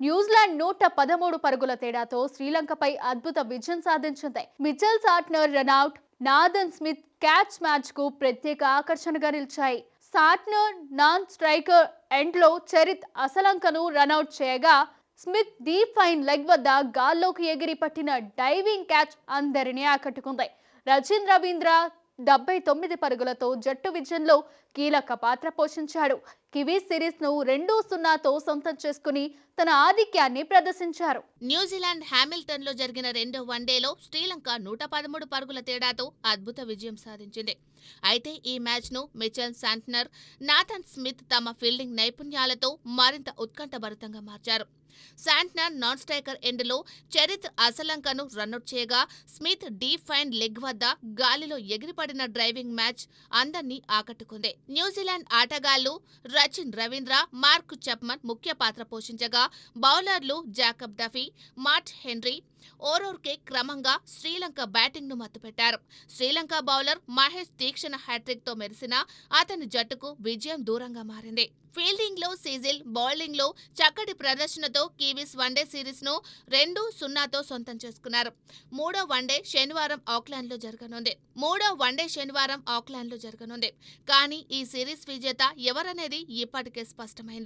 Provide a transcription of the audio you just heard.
New Zealand 113 పరుగుల తేడాతో శ్రీలంకపై అద్భుత విజయం సాధించింది. Mitchell Santner run out, Nathan Smith catch match కు ప్రత్యేక ఆకర్షణగా నిలిచాయి. సాట్నర్ నాన్ స్ట్రైకర్ ఎండ్లో చరిత్ అసలంకను రనౌట్ చేయగా, స్మిత్ డీప్ ఫైన్ లెగ్ వద్ద గాల్లోకి ఎగిరి పట్టిన డైవింగ్ క్యాచ్ అందరినీ ఆకట్టుకుంది. రచిన్ రవీంద్ర 79 పరుగులతో జట్టు విజయంలో కీలక పాత్ర పోషించాడు. కివీస్ సిరీస్ ను 2-0తో సొంతం చేసుకుని తన ఆధిక్యాన్ని ప్రదర్శించారు. న్యూజిలాండ్ హ్యామిల్టన్ లో జరిగిన రెండో వన్డేలో శ్రీలంక 113 పరుగుల తేడాతో అద్భుత విజయం సాధించింది. అయితే ఈ మ్యాచ్ ను మిచెల్ శాంట్నర్, నాథన్ స్మిత్ తమ ఫీల్డింగ్ నైపుణ్యాలతో మరింత ఉత్కంఠభరితంగా మార్చారు. శాంట్నర్ నాన్ స్ట్రైకర్ ఎండ్లో చరిత్ అసలంకను రన్అట్ చేయగా, స్మిత్ డీప్ ఫైన్ లెగ్ వద్ద గాలిలో ఎగిరిపడిన డ్రైవింగ్ మ్యాచ్ అందర్నీ ఆకట్టుకుంది. న్యూజిలాండ్ ఆటగాళ్లు రచిన్ రవీంద్ర, మార్క్ చెప్మన్ ముఖ్య పాత్ర పోషించగా, బౌలర్లు జాకబ్ డఫీ, మాట్ హెన్రీ, ఓరోర్కే క్రమంగా శ్రీలంక బ్యాటింగ్ ను మత్తుపెట్టారు. శ్రీలంక బౌలర్ మహేష్ తీక్షణ హ్యాట్రిక్ తో మెరిసిన అతని జట్టుకు విజయం దూరంగా మారింది. ఫీల్డింగ్ లో సీజిల్, బౌలింగ్ లో చక్కటి ప్రదర్శనతో కివీస్ వన్డే సిరీస్ ను 2-0తో సొంతం చేసుకున్నారు. మూడో వన్డే శనివారం ఆక్లాండ్ లో జరగనుంది. కానీ ఈ సిరీస్ విజేత ఎవరనేది ఇప్పటికే స్పష్టమైంది.